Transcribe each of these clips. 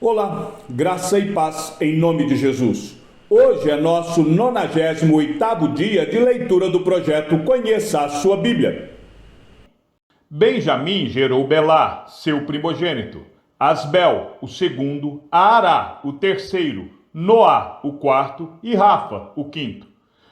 Olá, graça e paz em nome de Jesus. Hoje é nosso 98º dia de leitura do projeto Conheça a Sua Bíblia. Benjamim gerou Belá, seu primogênito, Asbel, o segundo, Aará, o terceiro, Noá, o quarto, e Rafa, o quinto.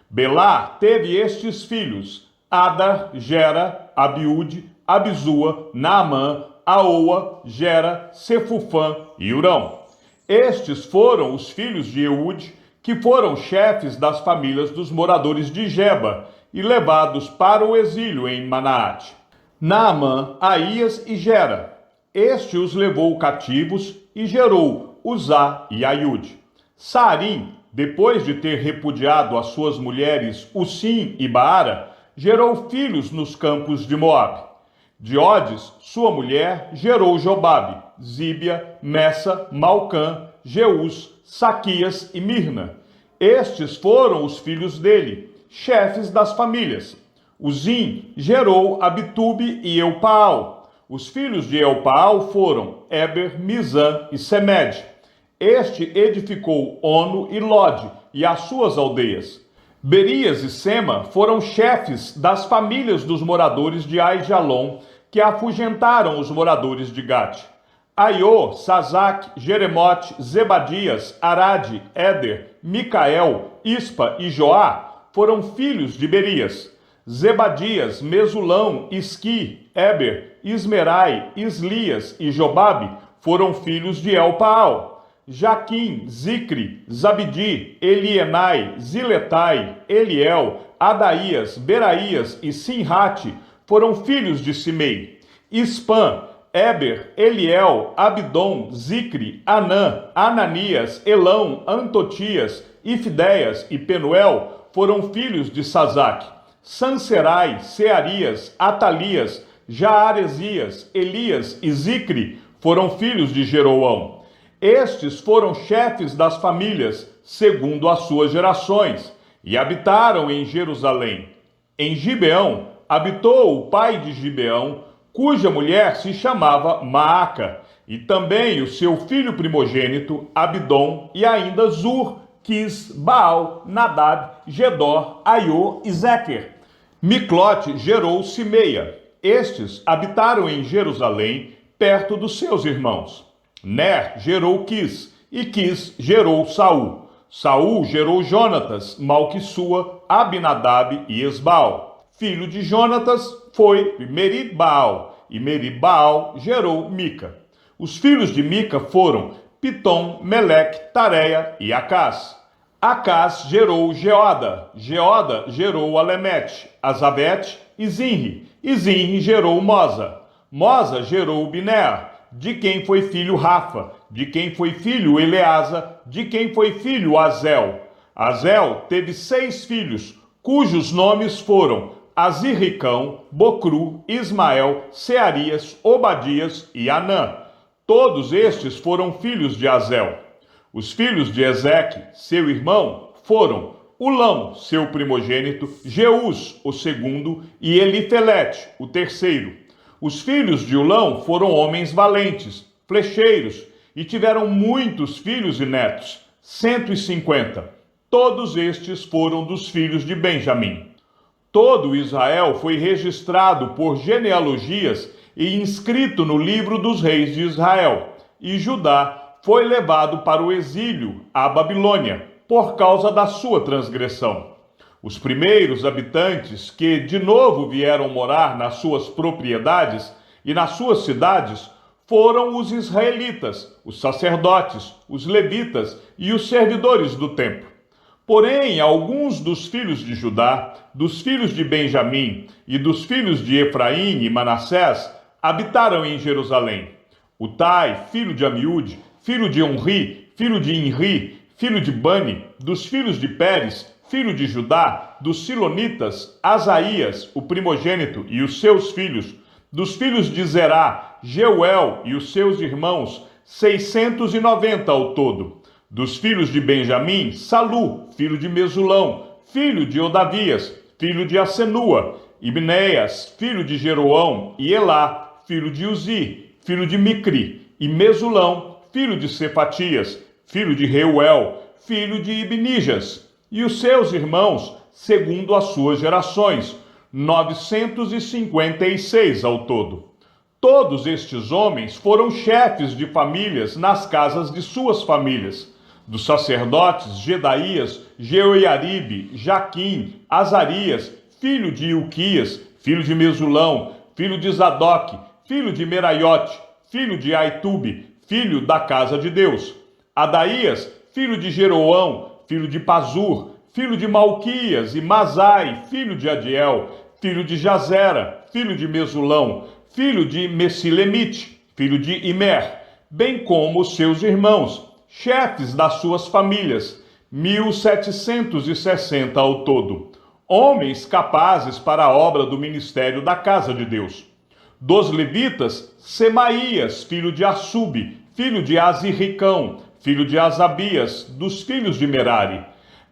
Belá teve estes filhos: Adar, Gera, Abiúde, Abizua, Naamã, Aoa, Gera, Sefufã e Urão. Estes foram os filhos de Eude, que foram chefes das famílias dos moradores de Geba e levados para o exílio em Manaate. Naamã, Aías e Gera. Este os levou cativos e gerou Uzá e Aiude. Saarim, depois de ter repudiado as suas mulheres Usim e Baara, gerou filhos nos campos de Moabe. De Odes, sua mulher, gerou Jobabe, Zíbia, Messa, Malcã, Jeús, Saquias e Mirna. Estes foram os filhos dele, chefes das famílias. Uzim gerou Abitube e Eupaal. Os filhos de Eupaal foram Eber, Mizã e Semed. Este edificou Ono e Lode e as suas aldeias. Berias e Sema foram chefes das famílias dos moradores de Aijalon, que afugentaram os moradores de Gate. Aiô, Sazac, Jeremote, Zebadias, Arade, Éder, Micael, Ispa e Joá foram filhos de Berias. Zebadias, Mesulão, Isqui, Eber, Ismerai, Islias e Jobabe foram filhos de Elpaal. Jaquim, Zicre, Zabidi, Elienai, Ziletai, Eliel, Adaías, Beraías e Sinrate foram filhos de Simei. Ispã, Eber, Eliel, Abdom, Zicre, Anã, Ananias, Elão, Antotias, Ifdeias e Penuel foram filhos de Sazac. Sanserai, Searias, Atalias, Jaaresias, Elias e Zicre foram filhos de Jeroão. Estes foram chefes das famílias, segundo as suas gerações, e habitaram em Jerusalém. Em Gibeão habitou o pai de Gibeão, cuja mulher se chamava Maaca, e também o seu filho primogênito, Abidom, e ainda Zur, Quis, Baal, Nadab, Gedor, Aiô e Zequer. Miclote gerou Simeia. Estes habitaram em Jerusalém, perto dos seus irmãos. Ner gerou Quis, e Quis gerou Saul. Saul gerou Jonatas, Malquissua, Abinadab e Esbaal. Filho de Jonatas foi Merib-Baal, e Merib-Baal gerou Mica. Os filhos de Mica foram Pitom, Meleque, Tareia e Acás. Acás gerou Geoda, Geoda gerou Alemete, Azabete e Zinri gerou Moza. Moza gerou Binear, de quem foi filho Rafa, de quem foi filho Eleasa, de quem foi filho Azel. Azel teve 6 filhos, cujos nomes foram Azirricão, Bocru, Ismael, Searias, Obadias e Anã. Todos estes foram filhos de Azel. Os filhos de Ezeque, seu irmão, foram Ulão, seu primogênito, Jeús, o segundo, e Elifelete, o terceiro. Os filhos de Ulão foram homens valentes, flecheiros, e tiveram muitos filhos e netos, 150. Todos estes foram dos filhos de Benjamim. Todo Israel foi registrado por genealogias e inscrito no livro dos reis de Israel, e Judá foi levado para o exílio, à Babilônia, por causa da sua transgressão. Os primeiros habitantes que de novo vieram morar nas suas propriedades e nas suas cidades foram os israelitas, os sacerdotes, os levitas e os servidores do templo. Porém, alguns dos filhos de Judá, dos filhos de Benjamim e dos filhos de Efraim e Manassés habitaram em Jerusalém. Utai, filho de Amiúde, filho de Onri, filho de Inri, filho de Bani, dos filhos de Pérez, filho de Judá, dos Silonitas, Asaías, o primogênito, e os seus filhos, dos filhos de Zerá, Jeuel e os seus irmãos, 690 ao todo. Dos filhos de Benjamim, Salu, filho de Mesulão, filho de Odavias, filho de Asenua, Ibneias, filho de Jeroão, e Elá, filho de Uzi, filho de Micri, e Mesulão, filho de Cefatias, filho de Reuel, filho de Ibnijas, e os seus irmãos, segundo as suas gerações, 956 ao todo. Todos estes homens foram chefes de famílias nas casas de suas famílias. Dos sacerdotes, Jedaías, Jeoiaribe, Jaquim, Azarias, filho de Ilquias, filho de Mesulão, filho de Zadok, filho de Meraiote, filho de Aitube, filho da casa de Deus. Adaías, filho de Jeroão, filho de Pazur, filho de Malquias, e Masai, filho de Adiel, filho de Jazera, filho de Mesulão, filho de Mesilemite, filho de Imer, bem como os seus irmãos, chefes das suas famílias, 1760 ao todo, homens capazes para a obra do ministério da casa de Deus. Dos levitas, Semaías, filho de Assube, filho de Azirricão, filho de Asabias, dos filhos de Merari,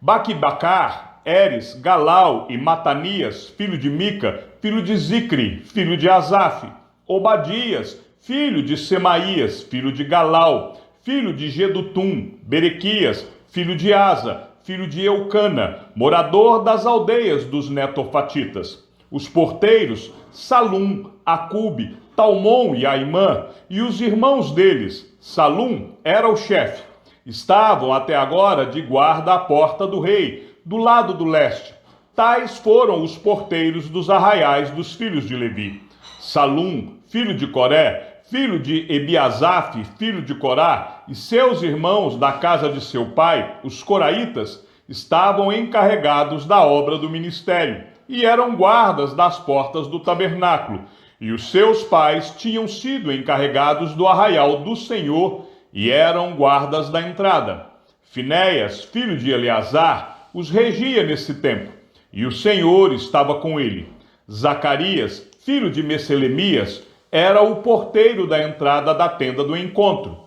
Baquibacar, Eres, Galau e Matanias, filho de Mica, filho de Zicri, filho de Asaf, Obadias, filho de Semaías, filho de Galau, filho de Gedutum, Berequias, filho de Asa, filho de Eucana, morador das aldeias dos netofatitas. Os porteiros, Salum, Acube, Talmon e Aimã, e os irmãos deles, Salum era o chefe, estavam até agora de guarda à porta do rei, do lado do leste. Tais foram os porteiros dos arraiais dos filhos de Levi. Salum, filho de Coré, filho de Ebiasaf, filho de Corá, e seus irmãos da casa de seu pai, os coraitas, estavam encarregados da obra do ministério, e eram guardas das portas do tabernáculo, e os seus pais tinham sido encarregados do arraial do Senhor, e eram guardas da entrada. Finéias, filho de Eleazar, os regia nesse tempo, e o Senhor estava com ele. Zacarias, filho de Meselemias, era o porteiro da entrada da tenda do encontro.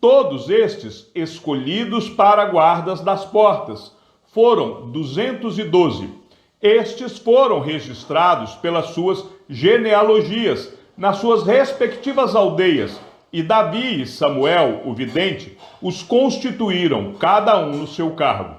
Todos estes, escolhidos para guardas das portas, foram 212. Estes foram registrados pelas suas genealogias, nas suas respectivas aldeias, e Davi e Samuel, o vidente, os constituíram, cada um no seu cargo.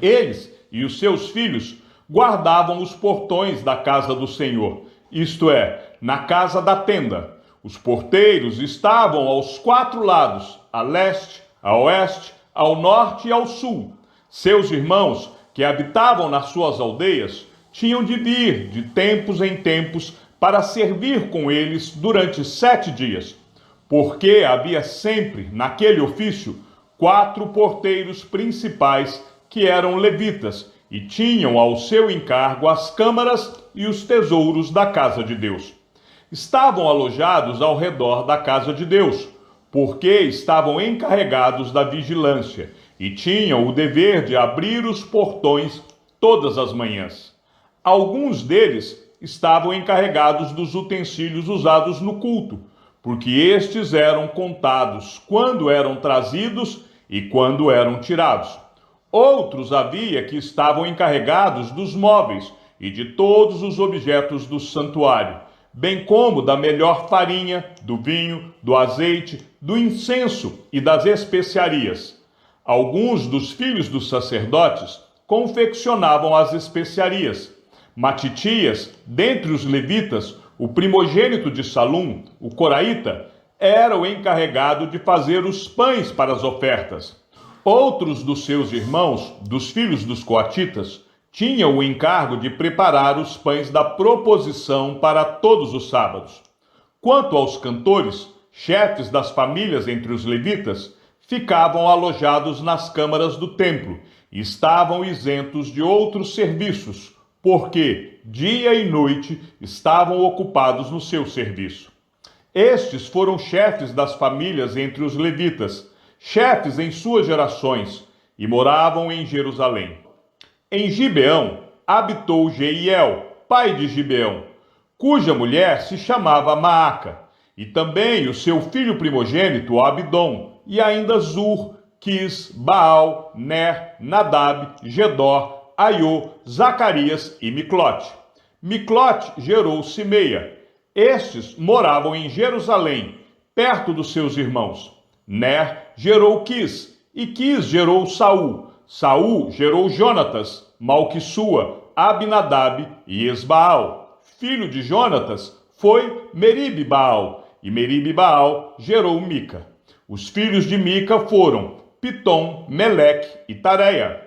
Eles e os seus filhos guardavam os portões da casa do Senhor, isto é, na casa da tenda. Os porteiros estavam aos 4 lados, a leste, a oeste, ao norte e ao sul. Seus irmãos, que habitavam nas suas aldeias, tinham de vir de tempos em tempos para servir com eles durante 7 dias, porque havia sempre, naquele ofício, 4 porteiros principais que eram levitas e tinham ao seu encargo as câmaras e os tesouros da casa de Deus. Estavam alojados ao redor da casa de Deus, porque estavam encarregados da vigilância e tinham o dever de abrir os portões todas as manhãs. Alguns deles estavam encarregados dos utensílios usados no culto, porque estes eram contados quando eram trazidos e quando eram tirados. Outros havia que estavam encarregados dos móveis e de todos os objetos do santuário, bem como da melhor farinha, do vinho, do azeite, do incenso e das especiarias. Alguns dos filhos dos sacerdotes confeccionavam as especiarias. Matitias, dentre os levitas, o primogênito de Salum, o coraíta, era o encarregado de fazer os pães para as ofertas. Outros dos seus irmãos, dos filhos dos coatitas, tinham o encargo de preparar os pães da proposição para todos os sábados. Quanto aos cantores, chefes das famílias entre os levitas, ficavam alojados nas câmaras do templo e estavam isentos de outros serviços, porque dia e noite estavam ocupados no seu serviço. Estes foram chefes das famílias entre os levitas, chefes em suas gerações, e moravam em Jerusalém. Em Gibeão habitou Jeiel, pai de Gibeão, cuja mulher se chamava Maaca, e também o seu filho primogênito Abidom, e ainda Zur, Quis, Baal, Ner, Nadab, Gedor, Aiô, Zacarias e Miclote. Miclote gerou Simeia. Estes moravam em Jerusalém, perto dos seus irmãos. Ner gerou Quis, e Quis gerou Saul. Saul gerou Jonatas, Malquissua, Abinadab e Esbaal. Filho de Jonatas foi Meribe-Baal, e Meribe-Baal gerou Mica. Os filhos de Mica foram Pitom, Meleque e Tareia.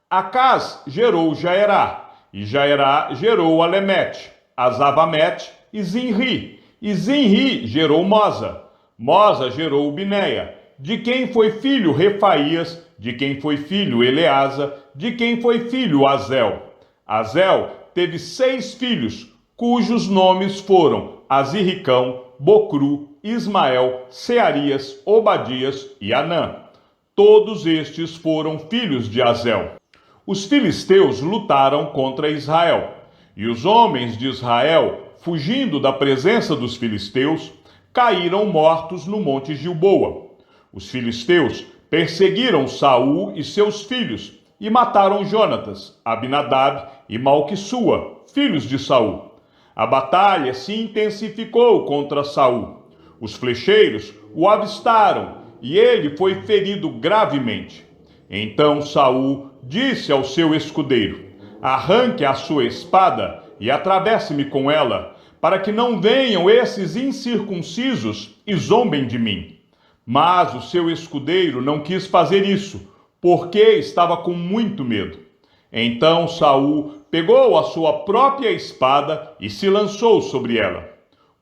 Acás gerou Jaerá, e Jaerá gerou Alemete, Azavamete e Zinri. E Zinri gerou Moza. Moza gerou Bineia, de quem foi filho Refaías, de quem foi filho Eleasa, de quem foi filho Azel. Azel teve 6 filhos, cujos nomes foram Azirricão, Bocru, Ismael, Searias, Obadias e Anã. Todos estes foram filhos de Azel. Os filisteus lutaram contra Israel, e os homens de Israel, fugindo da presença dos filisteus, caíram mortos no monte Gilboa. Os filisteus perseguiram Saul e seus filhos e mataram Jonatas, Abinadab e Malquissua, filhos de Saul. A batalha se intensificou contra Saul. Os flecheiros o avistaram e ele foi ferido gravemente. Então Saul disse ao seu escudeiro: arranque a sua espada e atravesse-me com ela, para que não venham esses incircuncisos e zombem de mim. Mas o seu escudeiro não quis fazer isso, porque estava com muito medo. Então Saul pegou a sua própria espada e se lançou sobre ela.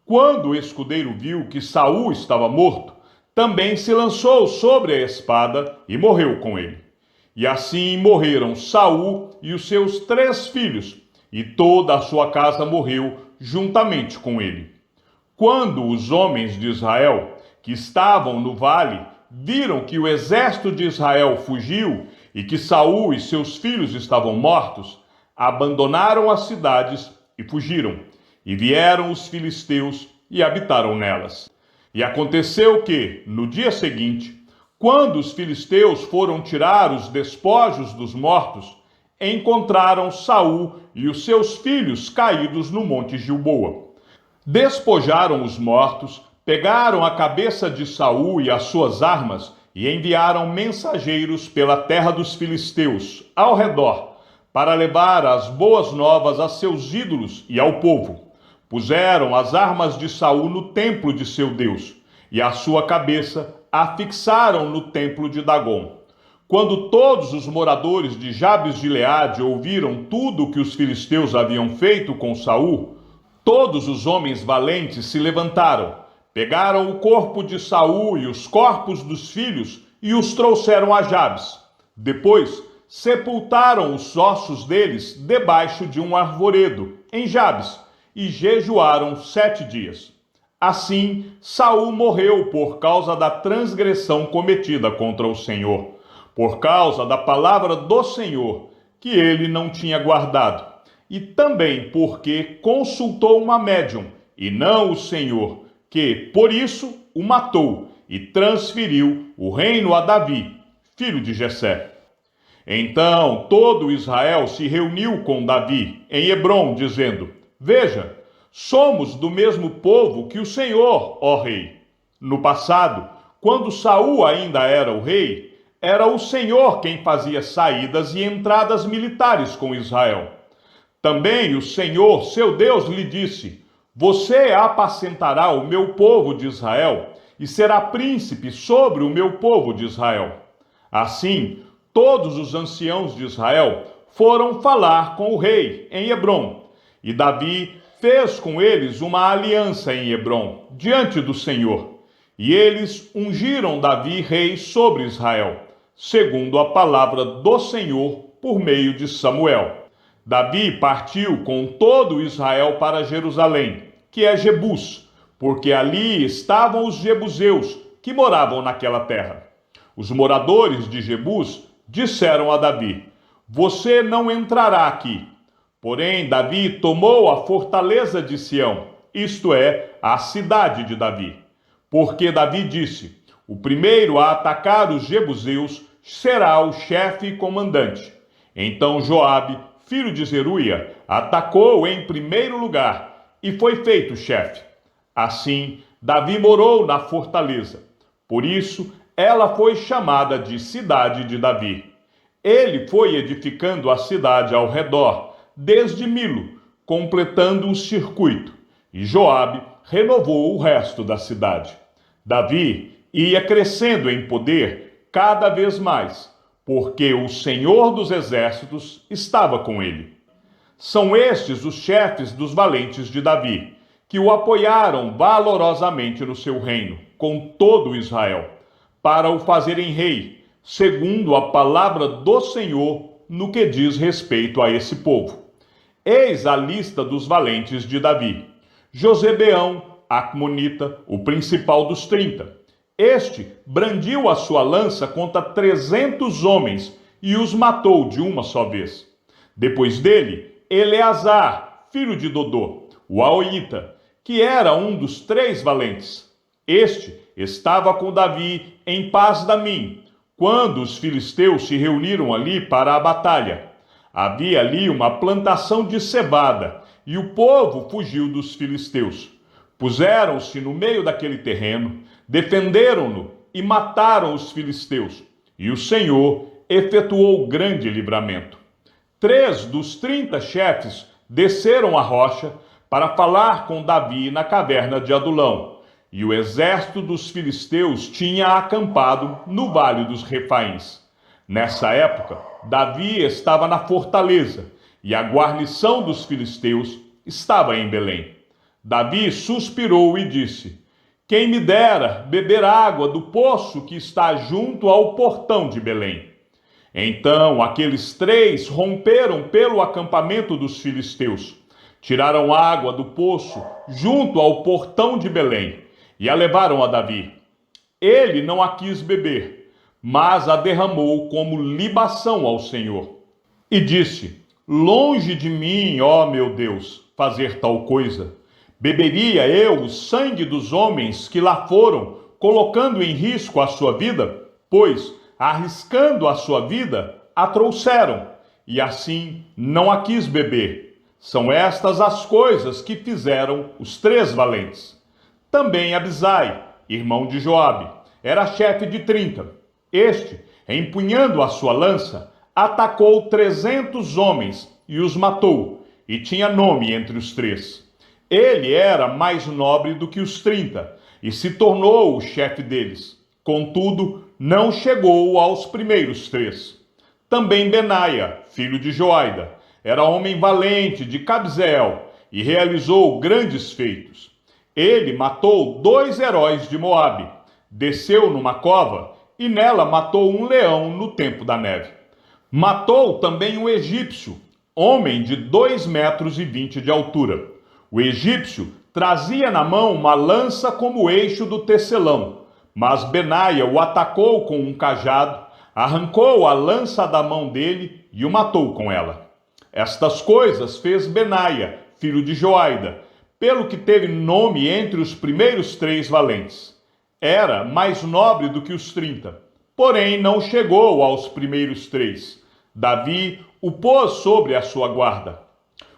Quando o escudeiro viu que Saul estava morto, também se lançou sobre a espada e morreu com ele. E assim morreram Saul e os seus 3 filhos, e toda a sua casa morreu juntamente com ele. Quando os homens de Israel, que estavam no vale, viram que o exército de Israel fugiu e que Saul e seus filhos estavam mortos, abandonaram as cidades e fugiram. E vieram os filisteus e habitaram nelas. E aconteceu que, no dia seguinte, quando os filisteus foram tirar os despojos dos mortos, encontraram Saul e os seus filhos caídos no monte Gilboa. Despojaram os mortos, pegaram a cabeça de Saul e as suas armas e enviaram mensageiros pela terra dos filisteus, ao redor, para levar as boas novas a seus ídolos e ao povo. Puseram as armas de Saul no templo de seu Deus, e a sua cabeça a fixaram no templo de Dagom. Quando todos os moradores de Jabes de Gileade ouviram tudo o que os filisteus haviam feito com Saul, todos os homens valentes se levantaram, pegaram o corpo de Saul e os corpos dos filhos e os trouxeram a Jabes. Depois sepultaram os ossos deles debaixo de um arvoredo, em Jabes, e jejuaram 7 dias. Assim, Saul morreu por causa da transgressão cometida contra o Senhor, por causa da palavra do Senhor, que ele não tinha guardado, e também porque consultou uma médium, e não o Senhor, que, por isso, o matou e transferiu o reino a Davi, filho de Jessé. Então todo Israel se reuniu com Davi em Hebrom, dizendo: veja, somos do mesmo povo que o Senhor, ó rei. No passado, quando Saul ainda era o rei, era o Senhor quem fazia saídas e entradas militares com Israel. Também o Senhor, seu Deus, lhe disse: você apacentará o meu povo de Israel e será príncipe sobre o meu povo de Israel. Assim, todos os anciãos de Israel foram falar com o rei em Hebrom, e Davi fez com eles uma aliança em Hebrom, diante do Senhor. E eles ungiram Davi rei sobre Israel, segundo a palavra do Senhor por meio de Samuel. Davi partiu com todo Israel para Jerusalém, que é Jebus, porque ali estavam os jebuseus que moravam naquela terra. Os moradores de Jebus disseram a Davi: você não entrará aqui. Porém, Davi tomou a fortaleza de Sião, isto é, a cidade de Davi. Porque Davi disse: o primeiro a atacar os jebuseus será o chefe e comandante. Então Joabe, filho de Zeruia, atacou em primeiro lugar e foi feito chefe. Assim, Davi morou na fortaleza. Por isso, ela foi chamada de Cidade de Davi. Ele foi edificando a cidade ao redor, desde Milo, completando o circuito, e Joabe renovou o resto da cidade. Davi ia crescendo em poder cada vez mais, porque o Senhor dos Exércitos estava com ele. São estes os chefes dos valentes de Davi, que o apoiaram valorosamente no seu reino, com todo Israel, para o fazerem rei, segundo a palavra do Senhor no que diz respeito a esse povo. Eis a lista dos valentes de Davi. Josebeão, Acmonita, o principal dos 30. Este brandiu a sua lança contra 300 homens e os matou de uma só vez. Depois dele, Eleazar, filho de Dodô, o Aoíta, que era um dos 3 valentes. Este estava com Davi em Pas-damim, quando os filisteus se reuniram ali para a batalha. Havia ali uma plantação de cevada, e o povo fugiu dos filisteus. Puseram-se no meio daquele terreno, defenderam-no e mataram os filisteus. E o Senhor efetuou grande livramento. 3 dos 30 chefes desceram a rocha para falar com Davi na caverna de Adulão. E o exército dos filisteus tinha acampado no Vale dos Refaíns. Nessa época, Davi estava na fortaleza, e a guarnição dos filisteus estava em Belém. Davi suspirou e disse: quem me dera beber água do poço que está junto ao portão de Belém. Então aqueles 3 romperam pelo acampamento dos filisteus, tiraram água do poço junto ao portão de Belém e a levaram a Davi. Ele não a quis beber, mas a derramou como libação ao Senhor. E disse: longe de mim, ó meu Deus, fazer tal coisa. Beberia eu o sangue dos homens que lá foram, colocando em risco a sua vida? Pois, arriscando a sua vida, a trouxeram, e assim não a quis beber. São estas as coisas que fizeram os 3 valentes. Também Abisai, irmão de Joabe, era chefe de 30. Este, empunhando a sua lança, atacou 300 homens e os matou, e tinha nome entre os 3. Ele era mais nobre do que os 30, e se tornou o chefe deles. Contudo, não chegou aos primeiros 3. Também Benaia, filho de Joaida, era homem valente de Cabzeel, e realizou grandes feitos. Ele matou 2 heróis de Moabe, desceu numa cova, e nela matou um leão no tempo da neve. Matou também um egípcio, homem de 2,20 metros de altura. O egípcio trazia na mão uma lança como eixo do tecelão, mas Benaia o atacou com um cajado, arrancou a lança da mão dele e o matou com ela. Estas coisas fez Benaia, filho de Joaida, pelo que teve nome entre os primeiros 3 valentes. Era mais nobre do que os 30, porém não chegou aos primeiros 3. Davi o pôs sobre a sua guarda.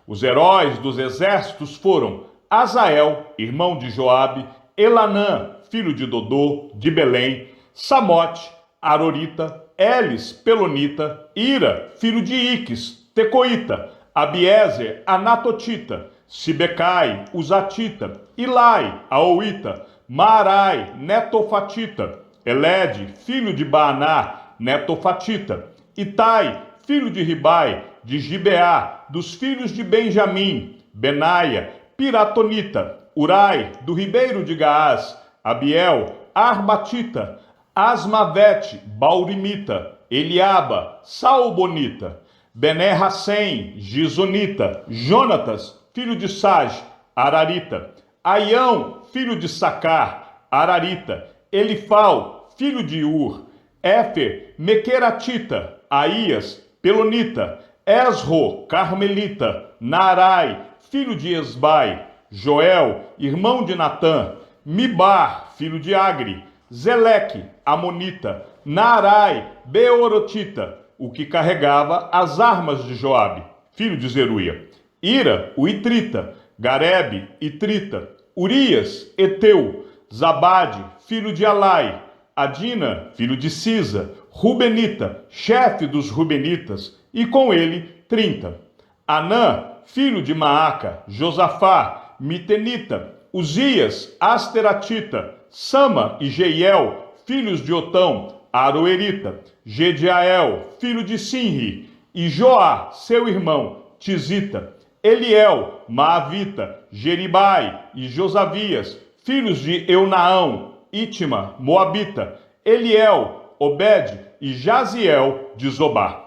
Os heróis dos exércitos foram Azael, irmão de Joabe, Elanã, filho de Dodô, de Belém, Samote, Arorita, Elis, Pelonita, Ira, filho de Iques, Tecoíta, Abiezer, Anatotita, Sibecai, Uzatita, Ilai, Aoíta, Maarai, Netofatita, Elede, filho de Baaná, Netofatita, Itai, filho de Ribai, de Gibeá, dos filhos de Benjamim, Benaia, Piratonita, Urai, do ribeiro de Gaás, Abiel, Arbatita, Asmavete, Baurimita, Eliaba, Saulbonita, Bené-Hassem, Gizonita, Jonatas, filho de Sage, Ararita, Aião, filho de Sacar, Ararita, Elifal, filho de Ur, Éfer, Mequeratita, Aías, Pelonita, Esro, Carmelita, Naarai, filho de Esbai, Joel, irmão de Natã, Mibar, filho de Agri, Zeleque, Amonita, Naarai, Beorotita, o que carregava as armas de Joabe, filho de Zeruia, Ira, o Itrita, Garebe, Itrita, Urias, Eteu, Zabade, filho de Alai, Adina, filho de Cisa, Rubenita, chefe dos Rubenitas, e com ele 30. Anã, filho de Maaca, Josafá, Mitenita, Uzias, Asteratita, Sama e Jeiel, filhos de Otão, Aroerita, Gediael, filho de Sinri, e Joá, seu irmão, Tizita, Eliel, Maavita, Jeribai e Josavias, filhos de Eunaão, Itima, Moabita, Eliel, Obed e Jaziel de Zobá.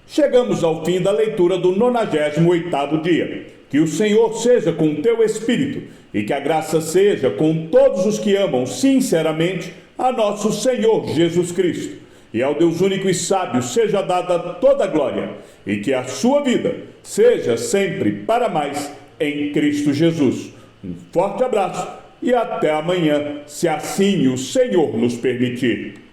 Chegamos ao fim da leitura do 98º dia. Que o Senhor seja com teu espírito e que a graça seja com todos os que amam sinceramente a nosso Senhor Jesus Cristo. E ao Deus único e sábio seja dada toda a glória e que a sua vida seja sempre para mais em Cristo Jesus. Um forte abraço e até amanhã, se assim o Senhor nos permitir.